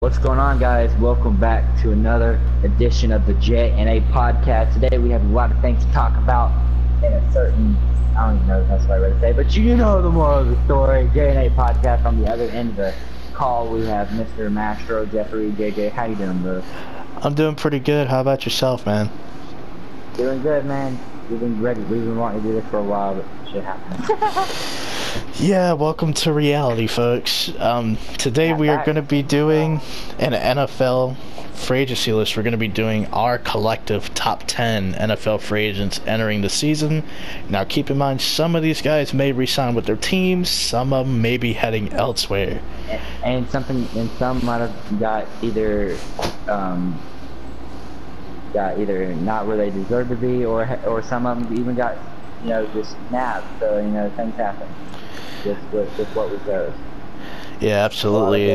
What's going on, guys? Welcome back to another edition of the J&A podcast. Today we have a lot of things to talk about in a certain, I don't even know if that's what I read to say, but you know the moral of the story. J&A podcast. On the other end of the call, we have Mr. Mastro, Jeffrey, JJ. How you doing, bro? I'm doing pretty good. How about yourself, man? Doing good, man. We've been ready. We've been wanting to do this for a while, but shit happens. Yeah, welcome to reality, folks. Today we are going to be doing an NFL free agency list. We're going to be doing our collective top 10 NFL free agents entering the season. Now, keep in mind, some of these guys may re-sign with their teams. Some of them may be heading elsewhere. And some might have got either not where they deserve to be, or some of them even got, just nabbed. So, things happen. Just what we chose. Yeah, absolutely.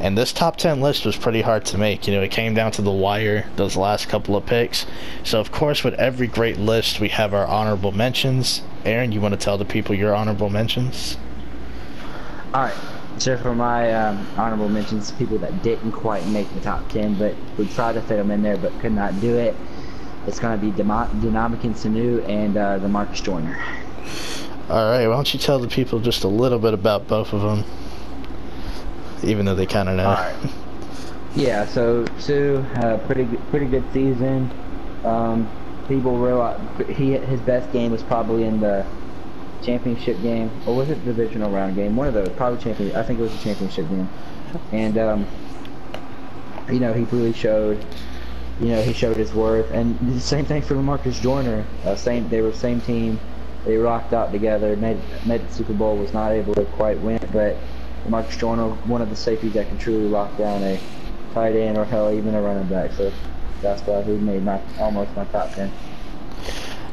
And this top 10 list was pretty hard to make. It came down to the wire, those last couple of picks. So, of course, with every great list, we have our honorable mentions. Aaron, you want to tell the people your honorable mentions? All right. So for my honorable mentions, people that didn't quite make the top 10, but we tried to fit them in there but could not do it, it's going to be Ndamukong Suh and the Marcus Joyner. Alright, why don't you tell the people just a little bit about both of them, even though they kind of know. Alright. Yeah, so Suh, pretty good season. People realize his best game was probably in the championship game, or was it divisional round game? One of those, probably champion. I think it was a championship game. And he really showed, he showed his worth. And the same thing for Marcus Joyner. They were the same team. They rocked out together, made the Super Bowl, was not able to quite win it, but Marcus Joyner, one of the safeties that can truly lock down a tight end or hell, even a running back. So that's why he made almost my top 10.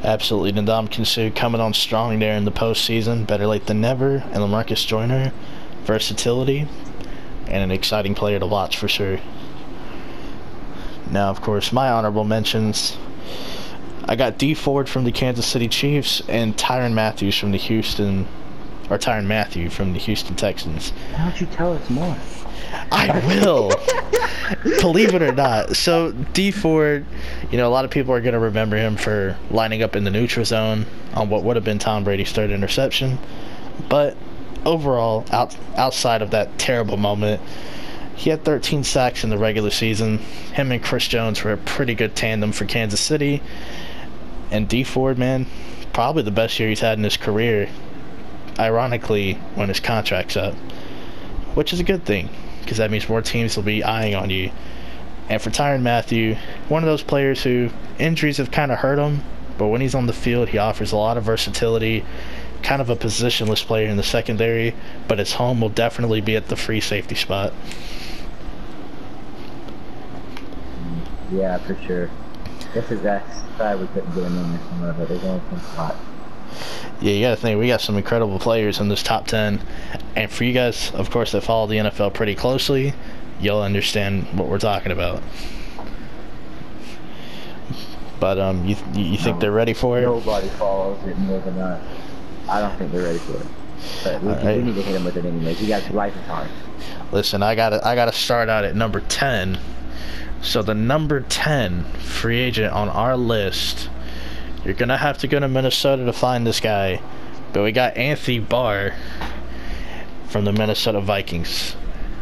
Absolutely. Ndamukong Suh coming on strong there in the postseason. Better late than never. And Marcus Joyner, versatility and an exciting player to watch for sure. Now, of course, my honorable mentions. I got D Ford from the Kansas City Chiefs and Tyrann Mathieu from the Houston Texans. Why don't you tell us more? I will. Believe it or not. So D Ford, a lot of people are going to remember him for lining up in the neutral zone on what would have been Tom Brady's third interception. But overall, outside of that terrible moment, he had 13 sacks in the regular season. Him and Chris Jones were a pretty good tandem for Kansas City. And D Ford, man, probably the best year he's had in his career, ironically, when his contract's up. Which is a good thing, because that means more teams will be eyeing on you. And for Tyrann Mathieu, one of those players who injuries have kind of hurt him, but when he's on the field, he offers a lot of versatility, kind of a positionless player in the secondary, but his home will definitely be at the free safety spot. Yeah, for sure. That's why we couldn't get him in there somewhere, but there's only some spot. Yeah, you gotta think, we got some incredible players in this top 10. And for you guys, of course, that follow the NFL pretty closely, you'll understand what we're talking about. But you think they're ready for it? Nobody follows it more than us. I don't think they're ready for it. But we need to hit them with it anyways. You guys, life is hard. Listen, I gotta start out at number 10. So the number 10 free agent on our list, you're going to have to go to Minnesota to find this guy. But we got Anthony Barr from the Minnesota Vikings.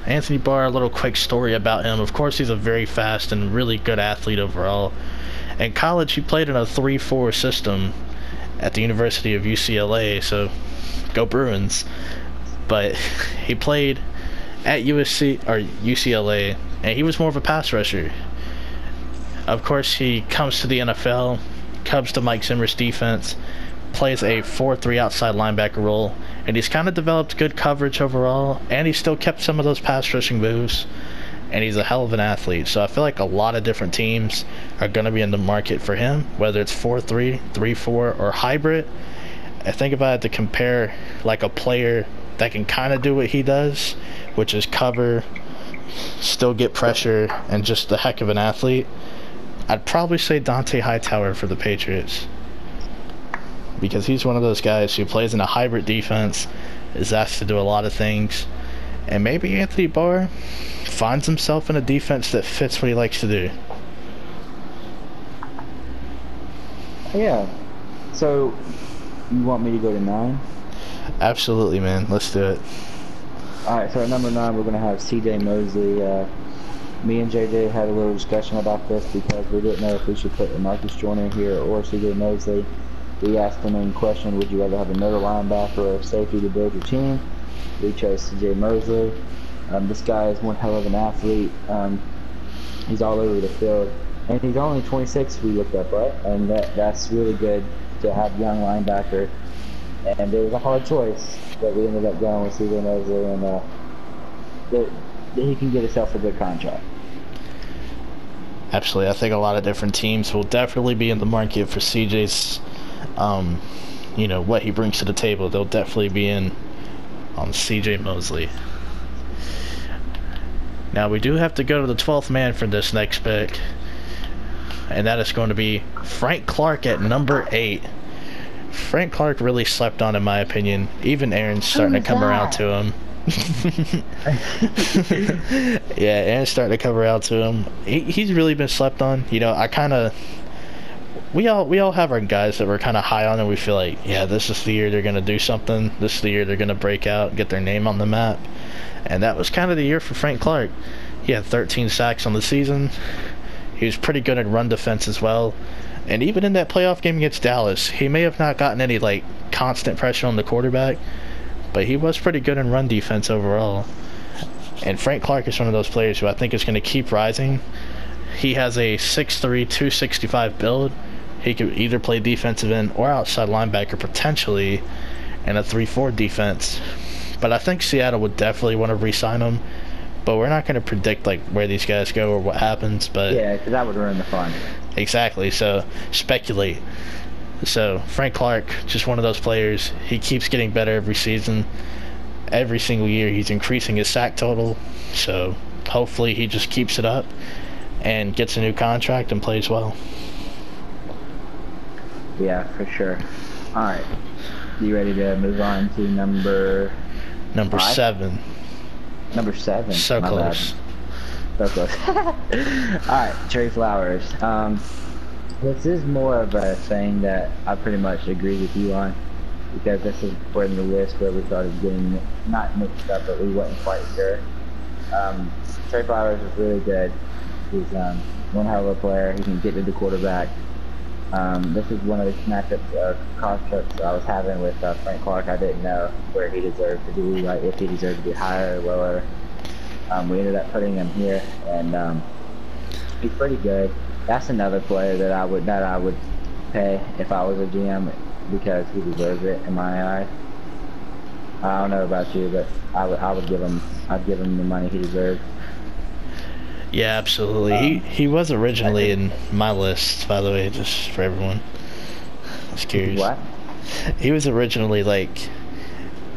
Anthony Barr, a little quick story about him. Of course, he's a very fast and really good athlete overall. In college, he played in a 3-4 system at the University of UCLA, so go Bruins. But he played at UCLA, and he was more of a pass rusher. Of course, he comes to the NFL, comes to Mike Zimmer's defense, plays a 4-3 outside linebacker role, and he's kind of developed good coverage overall, and he's still kept some of those pass rushing moves, and he's a hell of an athlete. So I feel like a lot of different teams are going to be in the market for him, whether it's 4-3, 3-4, or hybrid. I think if I had to compare like a player that can kind of do what he does, which is cover, still get pressure, and just a heck of an athlete, I'd probably say Dante Hightower for the Patriots. Because he's one of those guys who plays in a hybrid defense, is asked to do a lot of things, And maybe Anthony Barr finds himself in a defense that fits what he likes to do. Yeah. So, you want me to go to 9? Absolutely, man. Let's do it. Alright, so at number 9, we're going to have C.J. Mosley. Me and JJ had a little discussion about this because we didn't know if we should put Marcus Joyner here or C.J. Mosley. We asked the main question, would you rather have another linebacker or a safety to build your team? We chose C.J. Mosley. This guy is one hell of an athlete. He's all over the field. And he's only 26, we looked up, right? And that's really good to have young linebacker. And it was a hard choice, but we ended up going with C.J. Mosley, and that he can get himself a good contract. Absolutely. I think a lot of different teams will definitely be in the market for CJ's, what he brings to the table. They'll definitely be in on C.J. Mosley. Now, we do have to go to the 12th man for this next pick, and that is going to be Frank Clark at number 8. Frank Clark really slept on, in my opinion. Even Aaron's starting to come around to him. Yeah, Aaron's starting to come around to him. He's really been slept on. We all have our guys that we're kind of high on, and we feel like, yeah, this is the year they're going to do something. This is the year they're going to break out, get their name on the map. And that was kind of the year for Frank Clark. He had 13 sacks on the season. He was pretty good at run defense as well. And even in that playoff game against Dallas, he may have not gotten any constant pressure on the quarterback, but he was pretty good in run defense overall. And Frank Clark is one of those players who I think is going to keep rising. He has a 6'3", 265 build. He could either play defensive end or outside linebacker potentially in a 3-4 defense. But I think Seattle would definitely want to re-sign him. But we're not going to predict where these guys go or what happens. But yeah, because that would ruin the fun. Exactly. So speculate. So Frank Clark, just one of those players. He keeps getting better every season. Every single year he's increasing his sack total. So hopefully he just keeps it up and gets a new contract and plays well. Yeah, for sure. All right. You ready to move on to number 7? Number 7. So close. So close. Alright, Trey Flowers. This is more of a thing that I pretty much agree with you on, because this is where in the list where we started getting not mixed up, but we wasn't quite sure. Trey Flowers is really good. He's one hell of a player. He can get to the quarterback. This is one of the matchups constructs I was having with Frank Clark. I didn't know where he deserved to be, if he deserved to be higher or lower. We ended up putting him here, and he's pretty good. That's another player that I would pay if I was a GM, because he deserves it in my eyes. I don't know about you, but I'd give him the money he deserves. Yeah, absolutely. He was originally in my list, by the way, just for everyone. I was curious. What? He was originally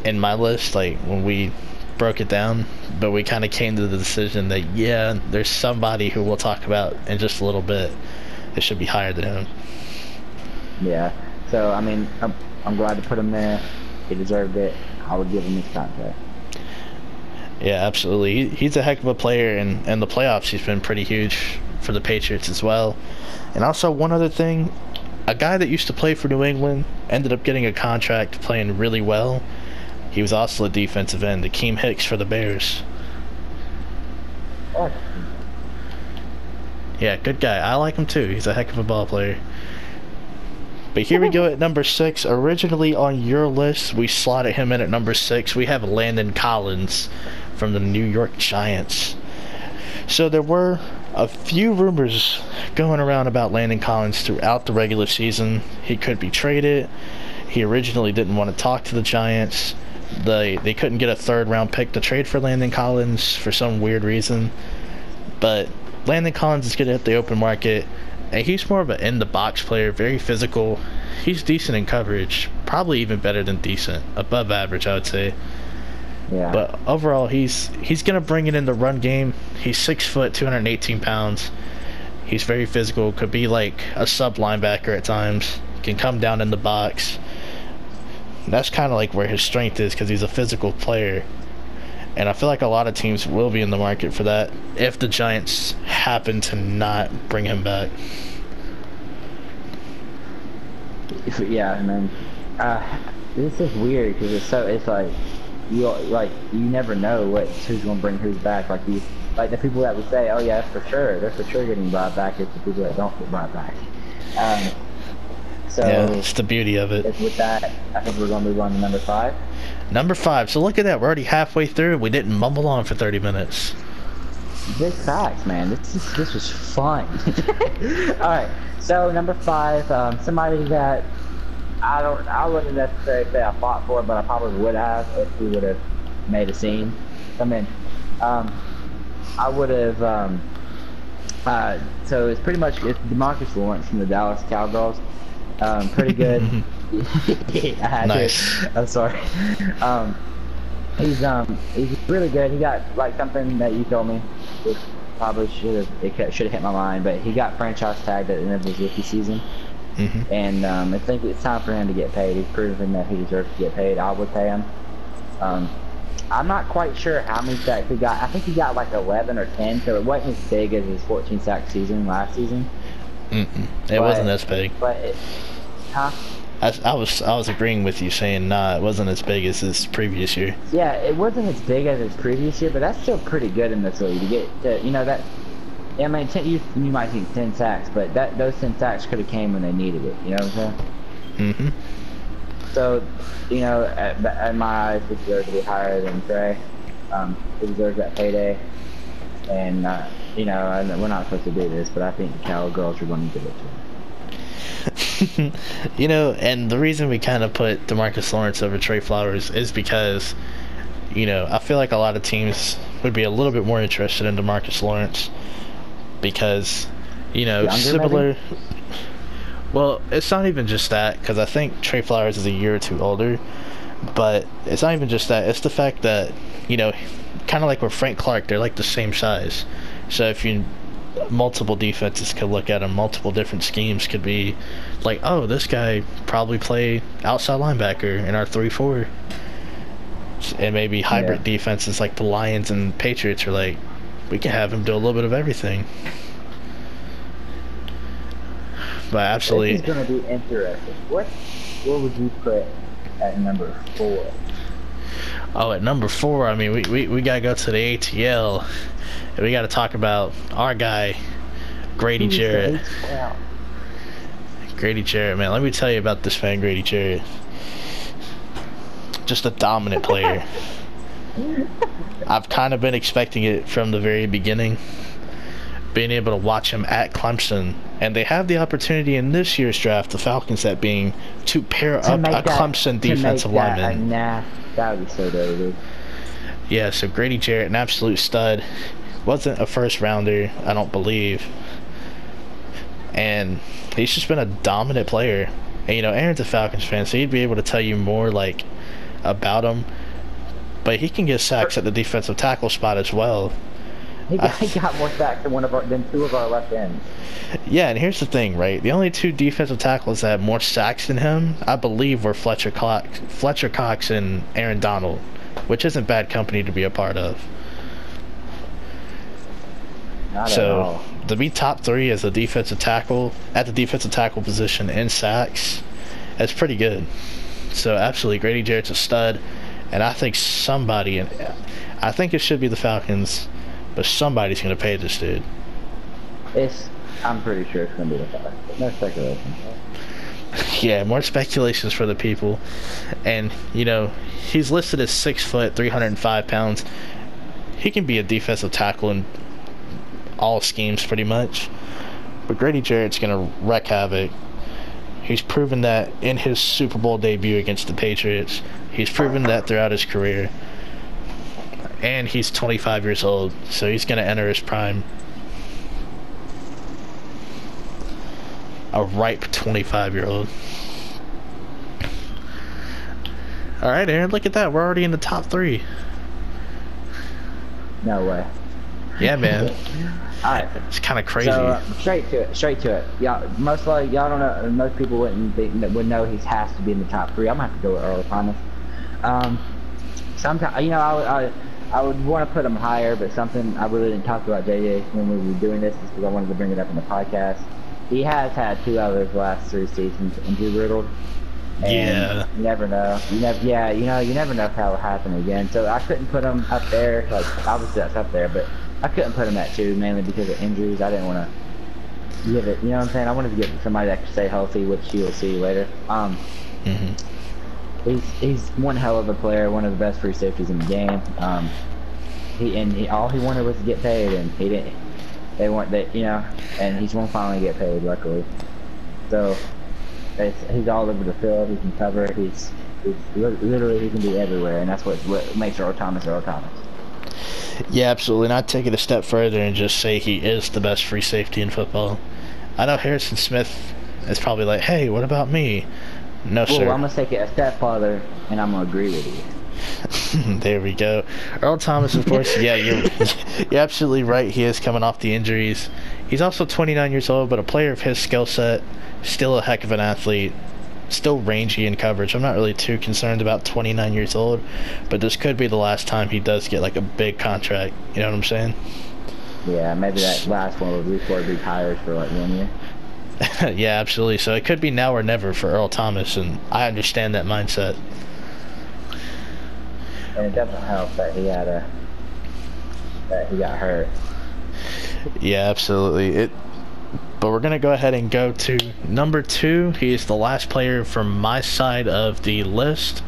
in my list, when we broke it down, but we kind of came to the decision that, yeah, there's somebody who we'll talk about in just a little bit that should be higher than him. Yeah. So I mean, I'm glad to put him there. He deserved it. I would give him his contract. Yeah, absolutely. He's a heck of a player, and in the playoffs he's been pretty huge for the Patriots as well. And also, one other thing, a guy that used to play for New England ended up getting a contract playing really well. He was also a defensive end, Akeem Hicks for the Bears. Oh. Yeah, good guy. I like him too. He's a heck of a ball player. But here we go at number 6. Originally on your list, we slotted him in at number 6. We have Landon Collins from the New York Giants. So there were a few rumors going around about Landon Collins throughout the regular season. He could be traded. He originally didn't want to talk to the Giants. They couldn't get a 3rd round pick to trade for Landon Collins for some weird reason. But Landon Collins is going to hit the open market. And he's more of an in-the-box player, very physical. He's decent in coverage, probably even better than decent, above average, I would say. Yeah. But overall, he's going to bring it in the run game. He's 6 foot, 218 pounds. He's very physical, could be a sub linebacker at times, can come down in the box. That's kind of where his strength is, because he's a physical player. And I feel like a lot of teams will be in the market for that if the Giants happen to not bring him back. Yeah, and then this is weird because it's like you never know who's gonna bring who's back. Like the people that would say, oh yeah, that's for sure, they're for sure getting brought back. It's the people that don't get brought back. So yeah, it's the beauty of it. With that, I think we're gonna move on to number 5. Number 5. So look at that, we're already halfway through. We didn't mumble on for 30 minutes. Big facts, man. This was fun. All right. So number 5, somebody that I wouldn't necessarily say I fought for, but I probably would have if he would have made a scene. I mean, I would have. So it's pretty much DeMarcus Lawrence from the Dallas Cowgirls. Pretty good. I had nice. to. I'm sorry. He's really good. He got like something that you told me. It probably should have hit my mind, but he got franchise tagged at the end of his rookie season. And I think it's time for him to get paid. He's proven that he deserves to get paid. I would pay him. I'm not quite sure how many sacks he got. I think he got like 11 or 10, so it wasn't as big as his 14 sack season last season. It wasn't as big. But I was agreeing with you, saying it wasn't as big as his previous year. Yeah, it wasn't as big as his previous year, but that's still pretty good in this league to get to, that. I mean, you might think 10 sacks, but those 10 sacks could have came when they needed it. You know what I'm saying? So, in my eyes, he deserves to be higher than Trey. He deserves that payday. And, we're not supposed to do this, but I think the Cowgirls are going to give it to him. And the reason we kind of put DeMarcus Lawrence over Trey Flowers is because, I feel like a lot of teams would be a little bit more interested in DeMarcus Lawrence because, similar. Maybe? Well, it's not even just that, because I think Trey Flowers is a year or two older, but it's not even just that. It's the fact that, kind of like with Frank Clark, they're like the same size. So if multiple defenses could look at him, multiple different schemes could be like, oh, this guy probably play outside linebacker in our 3-4. And maybe hybrid defenses like the Lions and Patriots are like, we can have him do a little bit of everything. But absolutely. This is going to be interesting. What would you put at number 4? Oh, at number 4, I mean, we got to go to the ATL. And we got to talk about our guy, Grady Jarrett. Grady Jarrett, man. Let me tell you about this fan, Grady Jarrett. Just a dominant player. I've kind of been expecting it from the very beginning. Being able to watch him at Clemson, and they have the opportunity in this year's draft, the Falcons, that being to pair up a Clemson defensive lineman. That would be so dope, dude. Yeah, so Grady Jarrett, an absolute stud, wasn't a first rounder, I don't believe, and he's just been a dominant player. And Aaron's a Falcons fan, so he'd be able to tell you more like about him, but he can get sacks at the defensive tackle spot as well. He got more sacks than 2 of our left ends. Yeah, and here's the thing, right? The only 2 defensive tackles that had more sacks than him, I believe, were Fletcher Cox and Aaron Donald, which isn't bad company to be a part of. Not at all. To be top 3 as a defensive tackle, at the defensive tackle position in sacks, that's pretty good. So absolutely, Grady Jarrett's a stud, and I think I think it should be the Falcons, but somebody's going to pay this dude. I'm pretty sure it's going to be the Falcons. No speculation. Yeah, more speculations for the people. And, he's listed as 6 foot, 305 pounds. He can be a defensive tackle in all schemes pretty much. But Grady Jarrett's going to wreak havoc. He's proven that in his Super Bowl debut against the Patriots. He's proven that throughout his career. And he's 25 years old, so he's going to enter his prime. A ripe 25-year-old. All right, Aaron, look at that. We're already in the top 3. No way. Yeah, man. All right. It's kind of crazy. So, straight to it. Yeah, most likely, y'all don't know. Most people would know he has to be in the top 3. I'm gonna have to go with Earl Thomas. Sometimes, I would want to put him higher, but something I really didn't talk about JJ when we were doing this is because I wanted to bring it up in the podcast. He has had 2 out of his last 3 seasons injury riddled. Yeah. You never know. You never know if that will happen again. So I couldn't put him up there. Like, obviously that's up there, but I couldn't put him at 2 mainly because of injuries. I didn't want to give it. You know what I'm saying? I wanted to give somebody that could stay healthy, which you'll see later. He's one hell of a player, one of the best free safeties in the game. All he wanted was to get paid, and he didn't. They want that, and he's gonna finally get paid, luckily. So he's all over the field. He can cover. He's literally he can be everywhere, and that's what makes Earl Thomas Earl Thomas. Yeah, absolutely. And I'd take it a step further and just say he is the best free safety in football. I know Harrison Smith is probably like, hey, what about me? No, sir. Well, I'm gonna take it a step farther, and I'm gonna agree with you. There we go. Earl Thomas, of course. Yeah, you're absolutely right. He is coming off the injuries. He's also 29 years old, but a player of his skill set, still a heck of an athlete, still rangy in coverage. I'm not really too concerned about 29 years old, but this could be the last time he does get like a big contract. You know what I'm saying? Yeah, maybe that last one will be before he retires for like 1 year. Yeah, absolutely. So it could be now or never for Earl Thomas, and I understand that mindset. And it doesn't help that he got hurt. Yeah, absolutely. But we're gonna go ahead and go to number 2. He is the last player from my side of the list,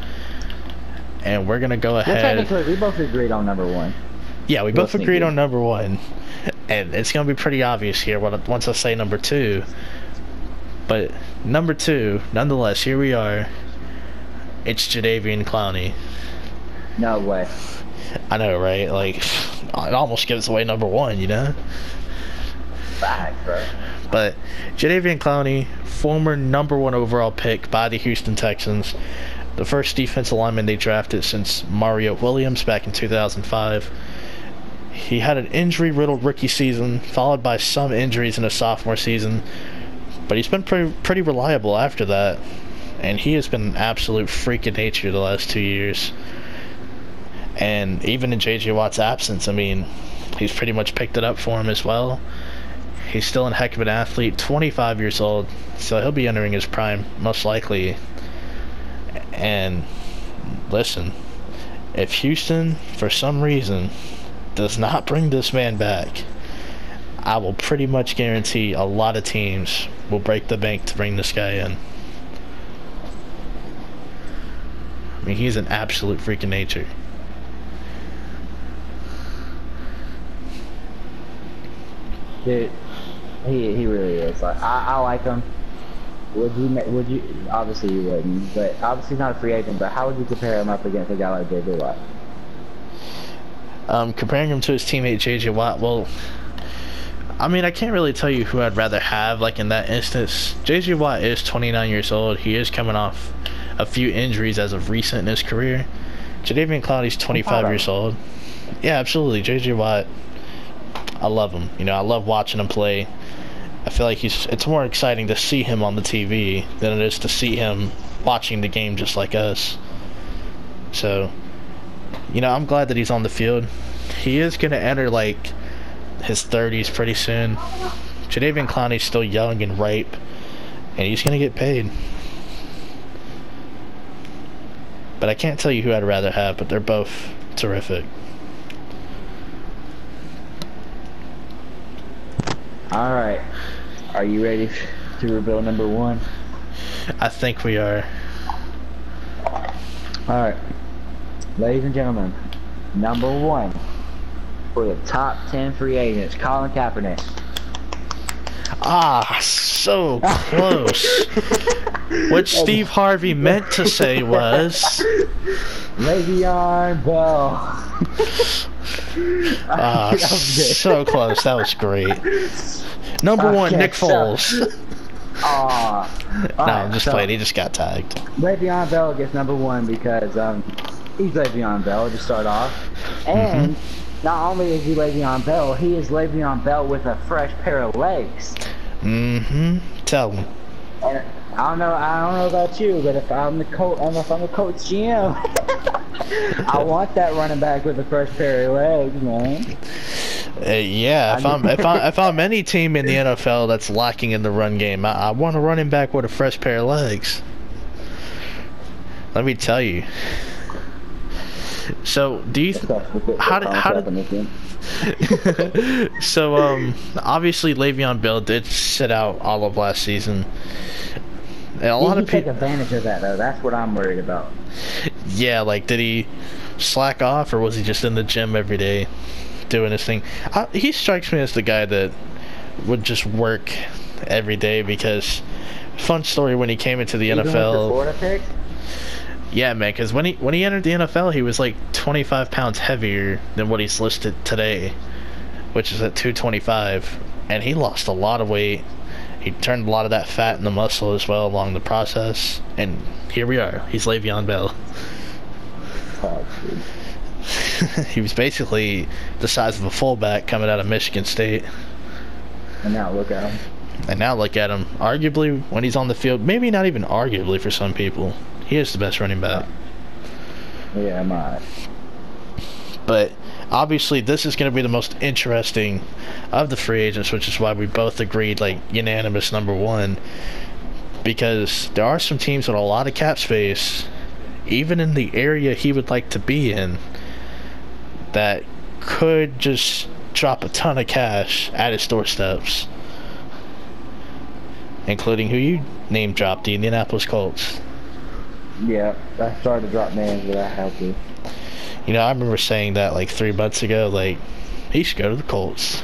and we're gonna go ahead. Well, technically, we both agreed on number 1. Yeah, we both agreed on number 1, and it's gonna be pretty obvious here once I say number 2. But number 2, nonetheless, here we are. It's Jadeveon Clowney. No way. I know, right? Like, it almost gives away number 1, you know? Fact, bro. But Jadeveon Clowney, former number 1 overall pick by the Houston Texans, the first defensive lineman they drafted since Mario Williams back in 2005. He had an injury-riddled rookie season, followed by some injuries in his sophomore season, but he's been pretty reliable after that, and he has been an absolute freak of nature the last 2 years. And even in J.J. Watt's absence, I mean, he's pretty much picked it up for him as well. He's still a heck of an athlete, 25 years old, so he'll be entering his prime, most likely. And listen, if Houston, for some reason, does not bring this man back, I will pretty much guarantee a lot of teams will break the bank to bring this guy in. I mean, he's an absolute freak of nature. Dude, he really is. Like, I like him. Would you? Obviously you wouldn't, but obviously he's not a free agent. But how would you compare him up against a guy like J.J. Watt? Comparing him to his teammate J.J. Watt, well, I mean, I can't really tell you who I'd rather have. Like in that instance, J.J. Watt is 29 years old. He is coming off a few injuries as of recent in his career. Jadeveon Clowney's 25 years old. Yeah, absolutely. J.J. Watt, I love him. You know, I love watching him play. I feel like it's more exciting to see him on the TV than it is to see him watching the game just like us. So, you know, I'm glad that he's on the field. He is going to enter, like, his 30s pretty soon. Jadeveon Clowney's still young and ripe, and he's going to get paid. But I can't tell you who I'd rather have, but they're both terrific. Alright. Are you ready to reveal number 1? I think we are. Alright. Ladies and gentlemen, number 1 for the top 10 free agents, Colin Kaepernick. Ah, so close. What Steve Harvey meant to say was LeVeon Bell. Ah, so close. That was great. Number 1, Nick Foles. No, I'm just playing. He just got tagged. LeVeon Bell gets number 1 because he's Le'Veon Bell to start off, and not only is he Le'Veon Bell, he is Le'Veon Bell with a fresh pair of legs. Tell him. And I don't know about you, but if I'm the coach GM, I want that running back with a fresh pair of legs, man. Yeah, if I'm any team in the NFL that's lacking in the run game, I want a running back with a fresh pair of legs. Let me tell you. So, do you how did so obviously Le'Veon Bell did sit out all of last season. And a lot of people take advantage of that though. That's what I'm worried about. Yeah, like did he slack off or was he just in the gym every day doing his thing? He strikes me as the guy that would just work every day because fun story when he came into the NFL. With the Florida pick? Yeah, man, because when he entered the NFL, he was like 25 pounds heavier than what he's listed today, which is at 225, and he lost a lot of weight. He turned a lot of that fat into muscle as well along the process, and here we are. He's Le'Veon Bell. Oh, he was basically the size of a fullback coming out of Michigan State. And now look at him. Arguably, when he's on the field, maybe not even arguably for some people, he is the best running back. Yeah, my. But obviously, this is going to be the most interesting of the free agents, which is why we both agreed, like, unanimous number one. Because there are some teams with a lot of cap space, even in the area he would like to be in, that could just drop a ton of cash at his doorsteps. Including who you name dropped, the Indianapolis Colts. Yeah, I started to drop names, but I have to. You know, I remember saying that like 3 months ago, like, he should go to the Colts.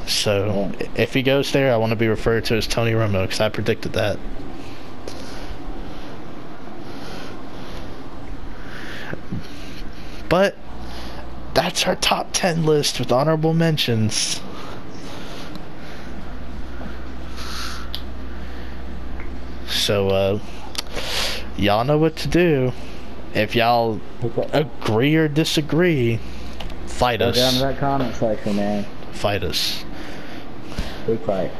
So, if he goes there, I want to be referred to as Tony Romo, because I predicted that. But, that's our top 10 list with honorable mentions. So, y'all know what to do. If y'all agree or disagree, fight us. Go down to that comment section, man. Fight us. Big fight.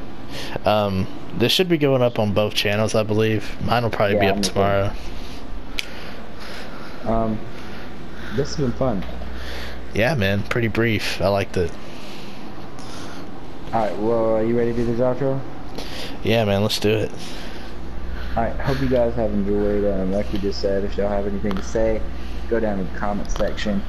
This should be going up on both channels, I believe. Mine will probably be up tomorrow. This has been fun. Yeah, man. Pretty brief. I liked it. Alright, well, are you ready to do this outro? Yeah, man. Let's do it. Alright, hope you guys have enjoyed. Like we just said, if y'all have anything to say, go down to the comment section.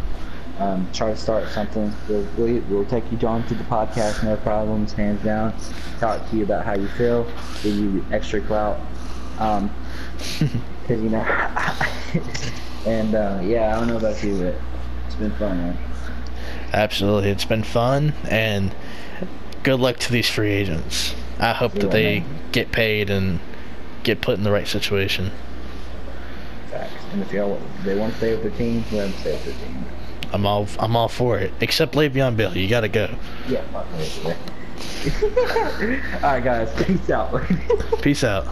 Try to start something. We'll take you on to the podcast, no problems, hands down. Talk to you about how you feel, give you extra clout. Cause you know, and yeah, I don't know about you, but it's been fun, man. Absolutely, it's been fun, and good luck to these free agents. I hope that they get paid and get put in the right situation. Facts. And if they want to stay with their team, let them stay with their team. I'm all for it. Except Le'Veon Bell, you gotta go. Yeah, fuck me. Alright guys, peace out. Peace out.